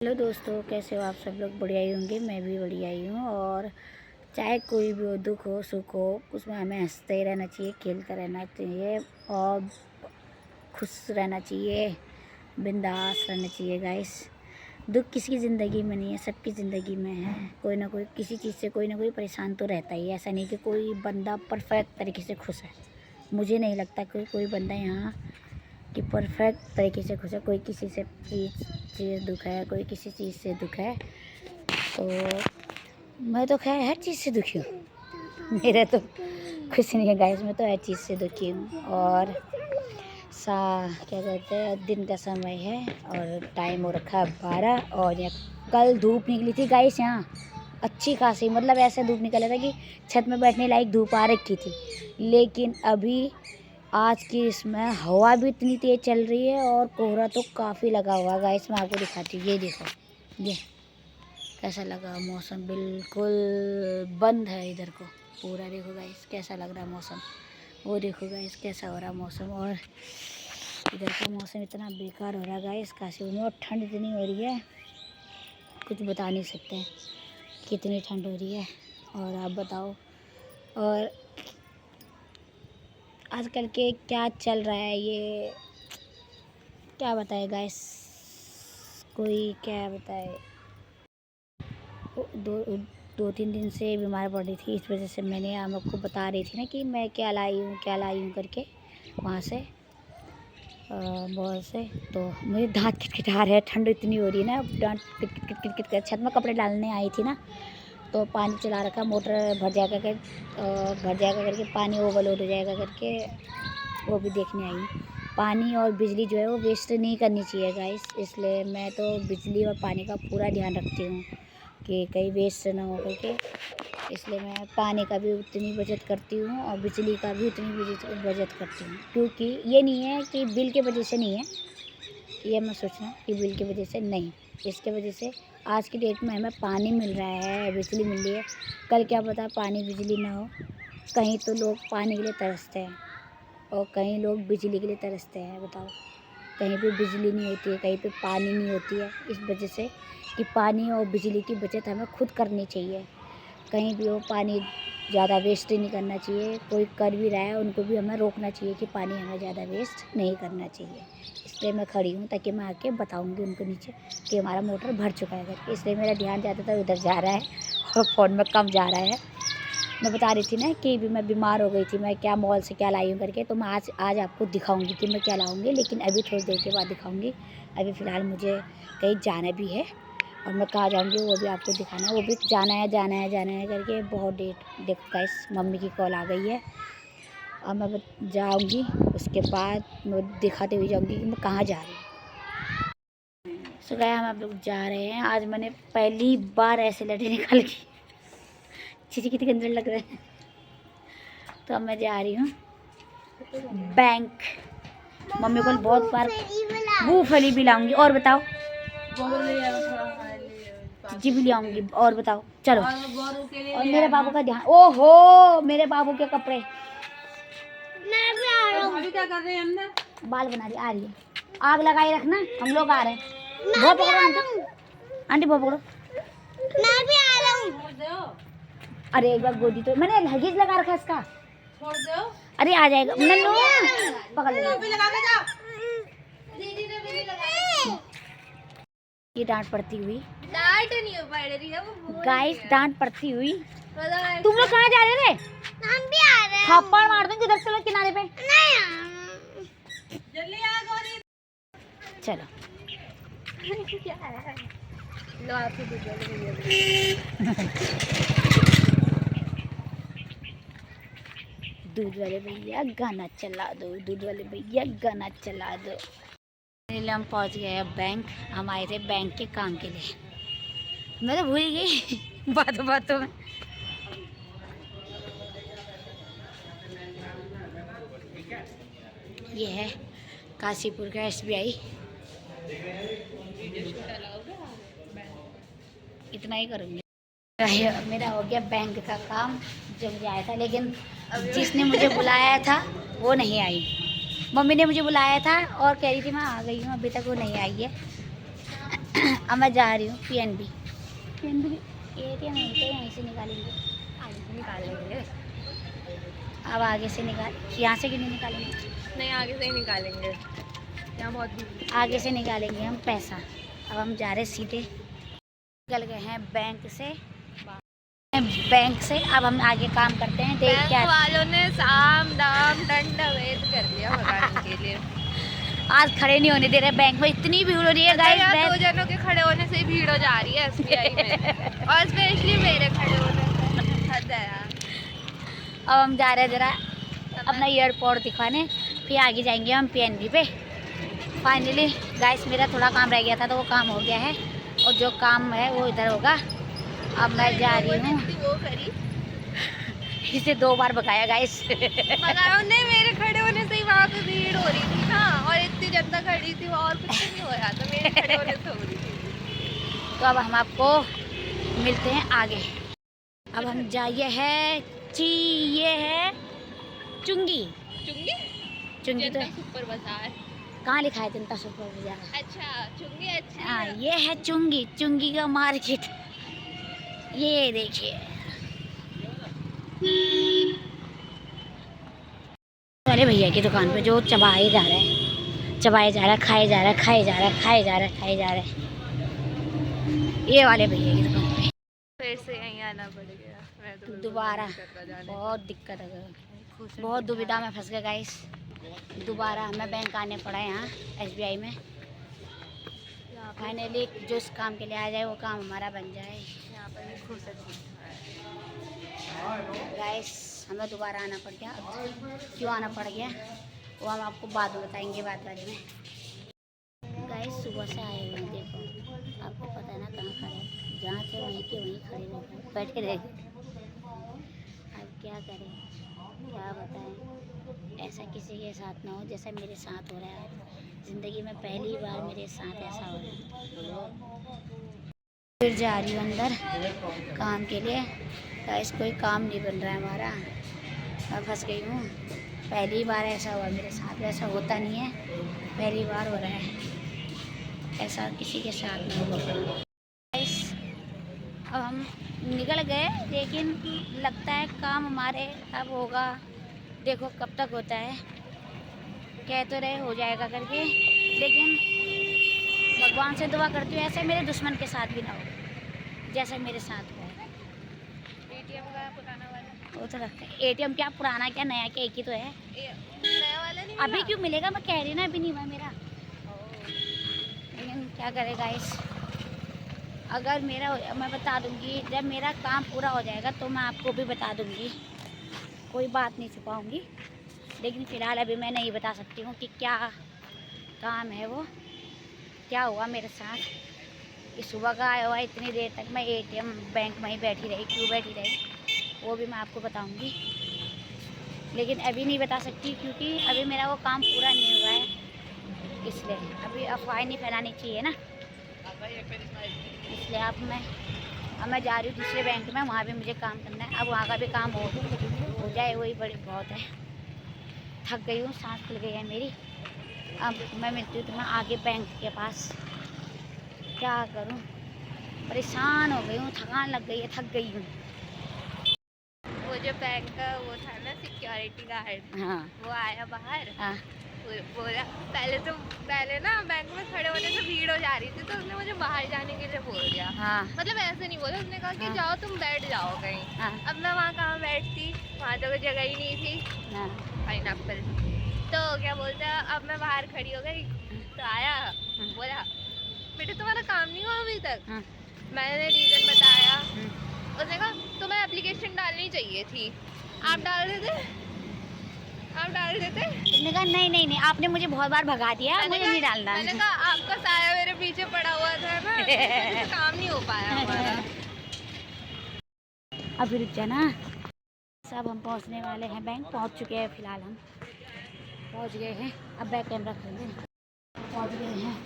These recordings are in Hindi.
हेलो दोस्तों, कैसे हो आप सब लोग? बढ़िया ही होंगे। मैं भी बढ़िया ही हूँ। और चाहे कोई भी हो, दुख हो सुख हो, उसमें हमें हंसते ही रहना चाहिए, खेलते रहना चाहिए और खुश रहना चाहिए, बिंदास रहना चाहिए गाइस। दुख किसी की ज़िंदगी में नहीं है, सबकी ज़िंदगी में है। कोई ना कोई किसी चीज़ से कोई ना कोई परेशान तो रहता ही है। ऐसा नहीं कि कोई बंदा परफेक्ट तरीके से खुश है। मुझे नहीं लगता कोई बंदा यहाँ कि परफेक्ट तरीके से खुश है। कोई किसी से चीज़ दुख है, कोई किसी चीज़ से दुख है। तो मैं तो खैर हर चीज़ से दुखी हूँ। मेरा तो कुछ नहीं है गाइस, मैं तो हर चीज़ से दुखी हूँ। और क्या कहते हैं, दिन का समय है और टाइम हो रखा है 12। और यहाँ कल धूप निकली थी गाइस, यहाँ अच्छी खासी, मतलब ऐसे धूप निकला था कि छत में बैठने लायक धूप आ रखी थी। लेकिन अभी आज की इसमें हवा भी इतनी तेज़ चल रही है और कोहरा तो काफ़ी लगा हुआ है गाइस। मैं आपको दिखाती हूँ, ये देखो, ये कैसा लगा मौसम, बिल्कुल बंद है इधर को पूरा। देखो गाइस कैसा लग रहा है मौसम, वो देखो गाइस कैसा हो रहा है मौसम। और इधर का मौसम इतना बेकार हो रहा है गाइस काशी में, और ठंड इतनी हो रही है कुछ बता नहीं सकते कितनी ठंड हो रही है। और आप बताओ, और आजकल के क्या चल रहा है, ये क्या बताए गाइस, कोई क्या बताए। दो 2-3 दिन से बीमार पड़ रही थी, इस वजह से मैंने आपको बता रही थी ना कि मैं क्या लाई हूँ करके वहाँ से बहुत से। तो मेरे दांत खिटखिटा रहे हैं, ठंड इतनी हो रही है ना, दांत किट किट कर। छत में कपड़े डालने आई थी ना, तो पानी चला रखा, मोटर भर जाएगा करके पानी ओवरलोड हो जाएगा करके वो भी देखने आई हूँ। पानी और बिजली जो है वो वेस्ट नहीं करनी चाहिए गाइस, इसलिए मैं तो बिजली और पानी का पूरा ध्यान रखती हूँ कि कहीं वेस्ट ना हो करके। इसलिए मैं पानी का भी उतनी बचत करती हूँ और बिजली का भी उतनी बचत करती हूँ। क्योंकि ये नहीं है कि बिल के वजह से नहीं है, ये मैं सोचना कि बिल की वजह से नहीं, इसके वजह से आज की डेट में हमें पानी मिल रहा है, बिजली मिल रही है। कल क्या पता पानी बिजली ना हो। कहीं तो लोग पानी के लिए तरसते हैं और कहीं लोग बिजली के लिए तरसते हैं। बताओ, कहीं पे बिजली नहीं होती है, कहीं पे पानी नहीं होती है। इस वजह से कि पानी और बिजली की बचत हमें खुद करनी चाहिए। कहीं भी हो पानी ज़्यादा वेस्ट नहीं करना चाहिए। कोई कर भी रहा है उनको भी हमें रोकना चाहिए कि पानी हमें ज़्यादा वेस्ट नहीं करना चाहिए। इसलिए मैं खड़ी हूँ ताकि मैं आके बताऊँगी उनको नीचे कि हमारा मोटर भर चुका है करके। इसलिए मेरा ध्यान ज़्यादातर उधर जा रहा है और फ़ोन में कम जा रहा है। मैं बता रही थी ना कि भी मैं बीमार हो गई थी, मैं क्या मॉल से क्या लाई हूँ करके। तो मैं आज आपको दिखाऊंगी कि मैं क्या लाऊंगी, लेकिन अभी थोड़ी देर के बाद दिखाऊंगी। अभी फ़िलहाल मुझे कहीं जाना भी है और मैं कहाँ जाऊंगी वो भी आपको दिखाना है। वो भी जाना है करके बहुत डेट। देखो गाइस, मम्मी की कॉल आ गई है और मैं जाऊँगी, उसके बाद मैं दिखाते हुए जाऊँगी कि मैं कहाँ जा रही हूँ। सो गया, हम आप लोग जा रहे हैं। आज मैंने पहली बार ऐसे लटे निकाल की, चीज़ें कितनी गंदे लग रहे हैं। तो अब मैं जा रही हूँ बैंक। मम्मी को बहुत बार मूंगफली भी लाऊंगी। और बताओ, जी भी ले आऊंगी। और बताओ, चलो। और मेरे बाबू का ध्यान, ओहो मेरे बाबू के कपड़े। मैं भी आ रहा हूँ। अभी क्या कर रहे हैं अंदर? बाल बना रही, आ रही है। आग लगाई रखना, हम लोग आ रहे हैं। बहुत पकड़ो आंटी, बहुत पकड़ो। मैं भी आ रहा हूँ। अरे एक बार गोदी तो मैंने लगेज लगा रखा है इसका, छोड़ दो। अरे आ जाएगा, नन्नू पकड़ लो। ये डांट पड़ती हुई, डांट नहीं हो पा रही है वो गाइस, डांट पड़ती हुई। तुम लोग कहाँ जा रहे थे? हम भी आ रहे हैं। थप्पड़ मार दूंगी उधर, चलो किनारे पे। नहीं जल्दी आ गोरी। चलो लो आपको दूध वाले भैया गाना चला दो, दूध वाले भैया गाना चला दो। हम पहुंच गए अब बैंक। हम आए थे बैंक के काम के लिए, मैं तो भूल गई बातों में। ये है काशीपुर का SBI। इतना ही करूँगी, मेरा हो गया बैंक का काम जो मुझे आया था। लेकिन जिसने मुझे बुलाया था वो नहीं आई। मम्मी ने मुझे बुलाया था और कह रही थी मैं आ गई हूँ, अभी तक वो नहीं आई है। अब मैं जा रही हूँ पीएनबी। पीएनबी एटीएम यहीं से निकालेंगे, आगे से निकाल लेंगे। अब आगे से निकाल, यहाँ से क्यों नहीं निकालेंगे? नहीं, आगे से ही निकालेंगे, यहाँ बहुत भीड़। आगे से निकालेंगे हम पैसा। अब हम जा रहे सीधे, निकल गए हैं बैंक से। अब हम आगे काम करते हैं। देख क्या वालों ने साम दाम दंड भेद कर दिया भगाने के लिए। आज खड़े नहीं होने दे रहे बैंक में, इतनी भीड़ हो रही है गाइस। 2 जनों के खड़े होने से ही भीड़ हो जा रही है एसबीआई में, और स्पेशली मेरे खड़े होने से। हद है यार। अब हम जा रहे हैं जरा अपना एयरपोर्ट दिखाने, फिर आगे जाएंगे हम पीएनबी पे। फाइनली गाइस मेरा थोड़ा काम रह गया था तो वो काम हो गया है, और जो काम है वो इधर होगा। अब मैं जा रही हूँ। वो करी इसे 2 बार भगाया गाइस। नहीं, मेरे खड़े होने से ही वहाँ पे भीड़ हो रही थी ना, और इतनी जनता खड़ी थी, और कुछ नहीं हो रहा था, मेरे खड़े होने से हो रही थी। तो अब हम आपको मिलते हैं आगे। अब हम जाइए है ये है चुंगी। चुंगी चुंगी तो सुपर बाजार कहाँ लिखा है जनता सुपर बाजार? अच्छा, चुंगी अच्छी हाँ, ये है चुंगी, चुंगी का मार्केट। ये देखिए वाले भैया की दुकान पे जो चबाए जा रहा है, चबाए जा रहा है, खाए जा रहा है, खाए जा रहा है, खाए जा रहा है, खाए जा रहा है। ये वाले भैया की दुकान पे फिर से यहीं आना पड़ गया। मैं तो दोबारा बहुत दिक्कत है, बहुत दुविधा में फंस गए गाइस। दोबारा हमें बैंक आने पड़ा यहाँ एसबीआई में। फाइनली जो इस काम के लिए आ जाए वो काम हमारा बन जाए। यहाँ पर भी खुश गाइस हमें दोबारा आना पड़ गया। क्यों आना पड़ गया वो हम आपको बाद में बताएंगे, बाद में। गाइस सुबह से आए हुए हैं, देखो आपको पता है ना कहाँ खड़े हैं, जहाँ थे वहीं के वहीं खड़े रहे, बैठे रहे। अब क्या करें, क्या बताएं, ऐसा किसी के साथ ना हो जैसा मेरे साथ हो रहा है। ज़िंदगी में पहली बार मेरे साथ ऐसा हो रहा है। फिर जा रही हूँ अंदर काम के लिए। गाइस कोई काम नहीं बन रहा है हमारा, मैं फंस गई हूँ। पहली बार ऐसा हुआ मेरे साथ, ऐसा होता नहीं है, पहली बार हो रहा है। ऐसा किसी के साथ नहीं होगा। गाइस अब हम निकल गए, लेकिन लगता है काम हमारे अब होगा, देखो कब तक होता है। कह तो रहे हो जाएगा करके, लेकिन भगवान से दुआ करती हूँ ऐसे मेरे दुश्मन के साथ भी ना हो जैसे मेरे साथ हुआ है। एटीएम का पुराना वाला वो तो रखते हैं। एटीएम क्या पुराना क्या नया क्या, एक ही तो है। नया वाला नहीं अभी क्यों मिलेगा, मैं कह रही ना अभी नहीं हुआ मेरा। लेकिन क्या करे गाइस, अगर मेरा मैं बता दूंगी, जब मेरा काम पूरा हो जाएगा तो मैं आपको भी बता दूंगी, कोई बात नहीं छुपाऊंगी। लेकिन फ़िलहाल अभी मैं नहीं बता सकती हूँ कि क्या काम है वो, क्या हुआ मेरे साथ। कि सुबह का आया हुआ इतनी देर तक मैं एटीएम बैंक में ही बैठी रही, क्यों बैठी रही वो भी मैं आपको बताऊंगी। लेकिन अभी नहीं बता सकती क्योंकि अभी मेरा वो काम पूरा नहीं हुआ है, इसलिए अभी अफवाह नहीं फैलानी चाहिए ना, इसलिए अब मैं जा रही हूँ दूसरे बैंक में, वहाँ भी मुझे काम करना है। अब वहाँ का भी काम हो जाए वही बड़ी बहुत है। थक गई हूँ, सांस खुल गई है मेरी। अब मैं मिलती हूँ तुम्हें आगे बैंक के पास। क्या करूँ, परेशान हो गई हूँ, थकान लग गई है, थक गई हूँ। वो जो बैंक का वो था ना सिक्योरिटी गार्ड, हाँ वो आया बाहर। हाँ बोला पहले ना बैंक में खड़े होने से भीड़ हो जा रही थी, तो उसने मुझे बाहर जाने के लिए बोल दिया। हाँ मतलब ऐसे नहीं बोला, उसने कहा कि हाँ। जाओ तुम बैठ जाओ कहीं। हाँ। अब मैं वहाँ कहाँ बैठती, वहाँ तो कोई जगह ही नहीं थी। हाँ पाइनएप्पल तो क्या बोलते हैं, अब मैं बाहर खड़ी हो गई तो आया, बोला बेटे तुम्हारा काम नहीं हुआ अभी तक। हाँ। मैंने रीज़न बताया, उसने कहा तुम्हें एप्लीकेशन डालनी चाहिए थी, आप डाल देते। तुमने कहा नहीं आपने मुझे बहुत बार भगा दिया, मुझे नहीं डालना। मैंने कहा आपका साया मेरे पीछे पड़ा हुआ था ना, तो काम नहीं हो पाया हमारा। अभी रुक जा ना, सब हम पहुंचने वाले हैं बैंक, पहुंच चुके हैं, फिलहाल हम पहुंच गए हैं। अब बैक कैमरा खोल दें, पहुंच गए हैं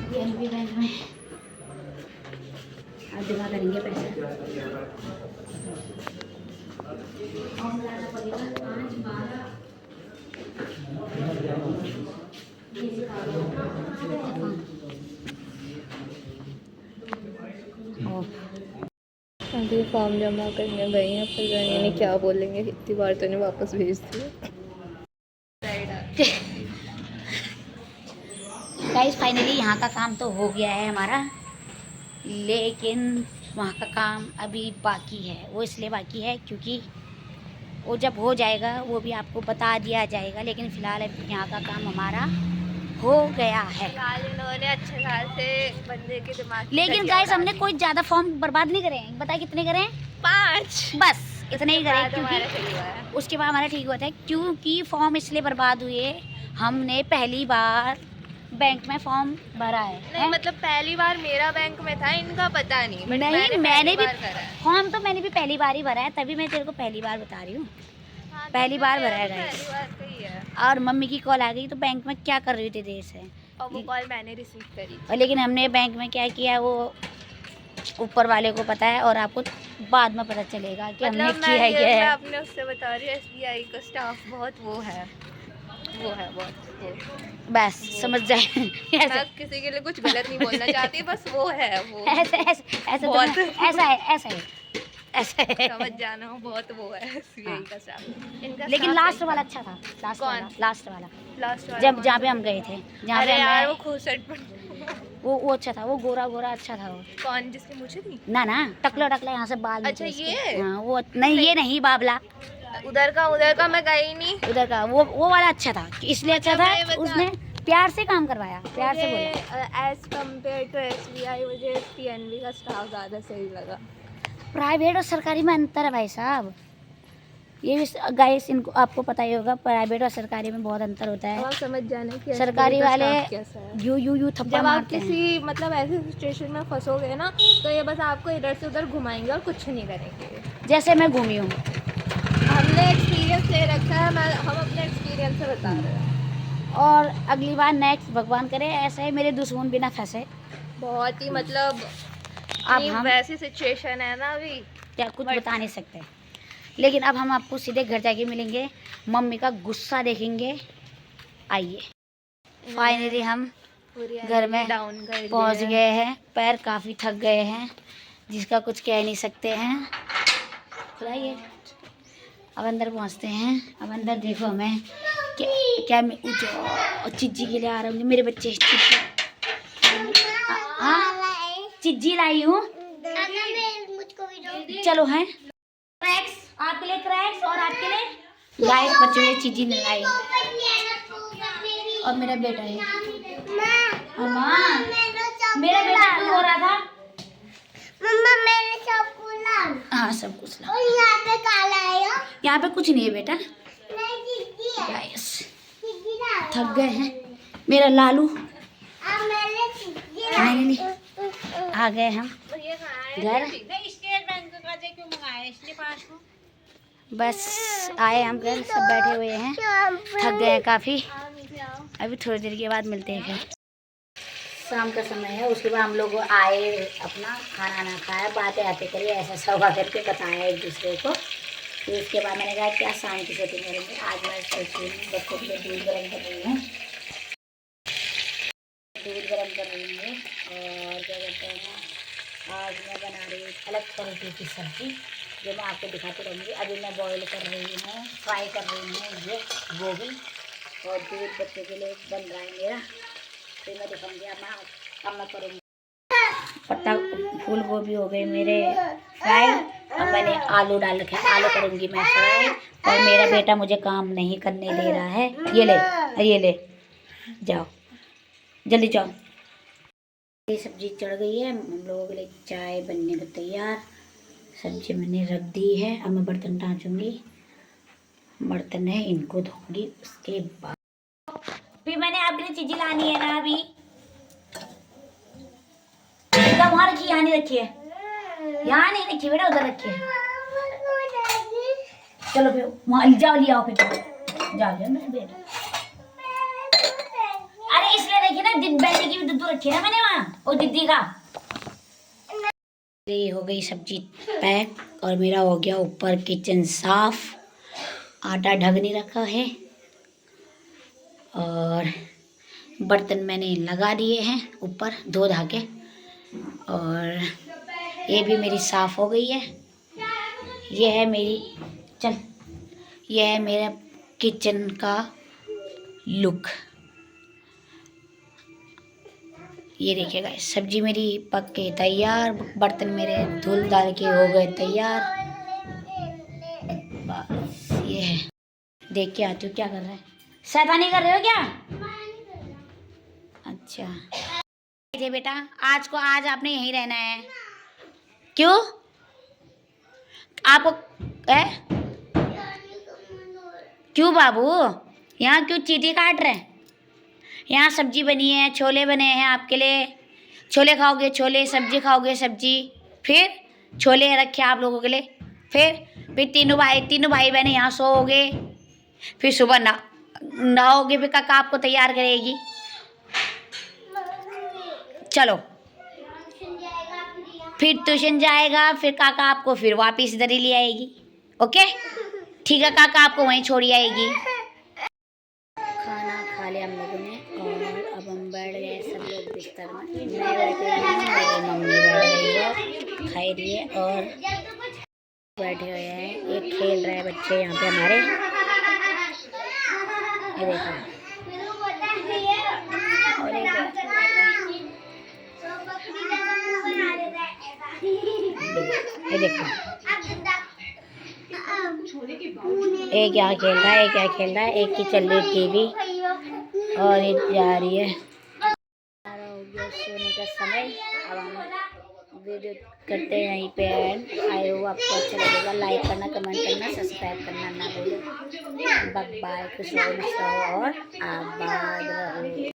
पीएनबी बैंक में। अब जमा करेंगे पैसा, फॉर्म लाना पड़ेगा 5-12। अभी फॉर्म जमा करने गई हैं, पर जाने नहीं क्या बोलेंगे, इतनी बार तो इन्हें वापस भेज दिया। गाइस फाइनली यहाँ का काम तो हो गया है हमारा, लेकिन वहाँ का काम अभी बाकी है। वो इसलिए बाकी है क्योंकि वो जब हो जाएगा वो भी आपको बता दिया जाएगा, लेकिन फ़िलहाल अभी यहाँ का काम हमारा हो गया है। फिलहाल इन्होंने अच्छे खासे बंदे के दिमाग, लेकिन गाइस हमने कोई ज़्यादा फॉर्म बर्बाद नहीं करे हैं। बताए कितने करे हैं? 5 बस इतने ही करे, क्योंकि क्योंकि उसके बाद हमारा ठीक हुआ था। क्योंकि फॉर्म इसलिए बर्बाद हुए, हमने पहली बार बैंक में फॉर्म भरा है। नहीं मतलब पहली बार मेरा बैंक में था, इनका पता नहीं, but नहीं मैंने भी करा है। फॉर्म तो मैंने भी पहली बार ही भरा है, तभी मैं तेरे को पहली बार बता रही हूँ। हाँ, पहली तो बार मेरा भरा है भी गाइस। पहली बार का ही है। और मम्मी की कॉल आ गई, तो बैंक में क्या कर रही थी देर से, और वो कॉल मैंने रिसीव करी थी। और लेकिन हमने बैंक में क्या किया वो ऊपर वाले को पता है, और आपको बाद में पता चलेगा कि हमने मतलब किया मैं है। अपने उससे बता रही हूँ, SBI का स्टाफ बहुत वो है बहुत वो। बस समझ जाए। मैं किसी के लिए कुछ गलत नहीं बोलना चाहती, बस वो है वो ऐसे ऐसे ऐसे तो बहुत। ऐसा है ऐसा है ऐसा है। समझ जाना, बहुत वो है SBI का स्टाफ। इनका लेकिन staff लास्ट सही वाला था। अच्छा था। लास्ट कौन? वाला लास्ट वाला लास्ट वाला जब कौन जहाँ सा? पे हम गए थे, जहाँ अरे पे यार वो हमें खूसट वो अच्छा था। वो गोरा गोरा अच्छा था वो। कौन जिसकी मुझे थी? ना ना टकला टकला यहाँ से बाल अच्छा, नीचे इसके। ये? हाँ वो नहीं, ये नहीं बाबला, उधर का मैं गई नहीं। उधर का वो वाला अच्छा था। इसलिए अच्छा अच्छा, था मैं बता- उसने प्यार से काम करवाया, प्यार से बोला। एज कम्पेयर टू SBI मुझे PNB का स्टाफ ज़्यादा सही लगा। प्राइवेट और सरकारी में अंतर है भाई साहब। ये भी गाइस इनको आपको पता ही होगा, प्राइवेट और सरकारी में बहुत अंतर होता अब है। आप समझ जाना कि सरकारी SBI का वाले स्टाफ कैसा है। यू थप्पड़ जब आप मारते हैं। किसी मतलब ऐसे सिचुएशन में फंसोगे ना, तो ये बस आपको इधर से उधर घुमाएंगे और कुछ नहीं करेंगे। जैसे मैं घूमी हूँ, हमने एक्सपीरियंस ले रखा है, हम अपने एक्सपीरियंस से बता रहे हैं। और अगली बार नेक्स्ट भगवान करे ऐसे ही मेरे दुश्मन बिना फंसे। बहुत ही मतलब अब हम वैसी सिचुएशन है ना अभी, क्या कुछ बता नहीं सकते। लेकिन अब हम आपको सीधे घर जाके मिलेंगे, मम्मी का गुस्सा देखेंगे। आइए फाइनली हम घर में डाउन कर पहुंच गए हैं। पैर काफ़ी थक गए हैं, जिसका कुछ कह नहीं सकते हैं। खुलाइए, अब अंदर पहुंचते हैं। अब अंदर देखो हमें क्या मैं चिज्जी के लिए आ रहा हूँ। मेरे बच्चे हाँ चिज्जी लाई हूँ, चलो हैं क्रैक्स आपके लिए, क्रैक्स और आपके लिए गाइस बच्चों ये चीज़ी नहीं लाई। और मेरा बेटा है मेरा बेटा क्यों हो रहा था? मम्मा मेरे सब कुछ हाँ सब कुछ ला। और यहाँ पे काला है यो? यहाँ पे कुछ नहीं है बेटा। नहीं दीदी है। गाइस दीदी ना थक गए हैं। मेरा लालू अब मेरे दीदी है। फाइनली आ गए हम घर। बस आए हम घर, सब बैठे हुए हैं, थक गए हैं काफ़ी। अभी थोड़ी देर के बाद मिलते हैं फिर। शाम का समय है, उसके बाद हम लोग आए, अपना खाना ना खाया, बातें आते करिए ऐसा सब करके बताया एक दूसरे को। फिर उसके बाद मैंने कहा क्या शाम की सेटिंग करेंगे। आज मैं सोच रही हूँ बच्चों के लिए दूध गर्म कर रही हूँ, दूध गर्म कर रही हूँ। और क्या कहते हैं, आज मैं बना रही हूँ अलग तरीके की सब्ज़ी, जो मैं आपको दिखाती रहूँगी। अभी मैं बॉईल कर रही हूँ, फ्राई कर रही हूँ ये गोभी, और दूध बच्चों के लिए बन रहा है मेरा। फिर मैं दिखाऊँगी अब मैं करूँगी। पत्ता फूल गोभी हो गए मेरे फ्राई, और मैंने आलू डाल रखा है, आलू करूँगी मैं फ्राई। और मेरा बेटा मुझे काम नहीं करने दे रहा है। ये ले जाओ, जल्दी जाओ। ये सब्जी चढ़ गई है, हम लोगों के लिए चाय बनने को तैयार। सब्जी मैंने रख दी है, अब मैं बर्तन टाँचूँगी। बर्तन है इनको धोऊंगी, उसके बाद फिर मैंने अपनी चीज़ें लानी है ना। अभी वहाँ रखी, यहाँ नहीं रखी है, यहाँ नहीं रखी बेटा, उधर रखी है। चलो फिर वहाँ जाओ, ले आओ, फिर जाओ मेरे बेटा। अरे इसलिए रखी ना, बैठी की भी दूध रखी है ना मैंने वहाँ, और दीदी का। ये हो गई सब्जी पैक, और मेरा हो गया ऊपर किचन साफ। आटा ढक नहीं रखा है, और बर्तन मैंने लगा दिए हैं ऊपर धो धा के। और ये भी मेरी साफ़ हो गई है। ये है मेरा किचन का लुक। ये देखिए गाइस, सब्जी मेरी पक के तैयार, बर्तन मेरे धुल डाल के हो गए तैयार। बस ये है। देख के आती हूँ क्या कर रहा है। शैतानी कर रहे हो क्या? अच्छा थे बेटा, आज आपने यहीं रहना है। क्यों? आपको है? क्यों बाबू? यहाँ क्यों चींटी काट रहे हैं? यहाँ सब्जी बनी है, छोले बने हैं आपके लिए। छोले खाओगे छोले, सब्जी खाओगे सब्जी, फिर छोले रखे आप लोगों के लिए। फिर तीनों भाई बहन यहाँ सोओगे, फिर सुबह नहाओगे, फिर काका आपको तैयार करेगी। चलो फिर ट्यूशन जाएगा, फिर काका आपको फिर वापस इधर ही ले आएगी। ओके ठीक है, काका आपको वहीं छोड़ी आएगी। खाना खा लिया हम लोगों ने और अब हम बैठ गए सब लोग बिस्तर में। मैं बैठ रही हूँ, मेरी मम्मी बैठ रही है, खाई रही है और बैठे हुए हैं। एक खेल रहे हैं बच्चे यहाँ पे हमारे। ये देखो, और ये देखो, एक यहाँ खेल रहा है, एक यहाँ खेल रहा है, एक की चल रही टीवी और एक जा रही है। हो गया सोने का समय। अब हम वीडियो करते हैं यहीं पे एंड। आई होप आपको अच्छा लगेगा। लाइक करना, कमेंट करना, सब्सक्राइब करना ना भूलें। बाय बाय, खुश रहो और आबाद रहो।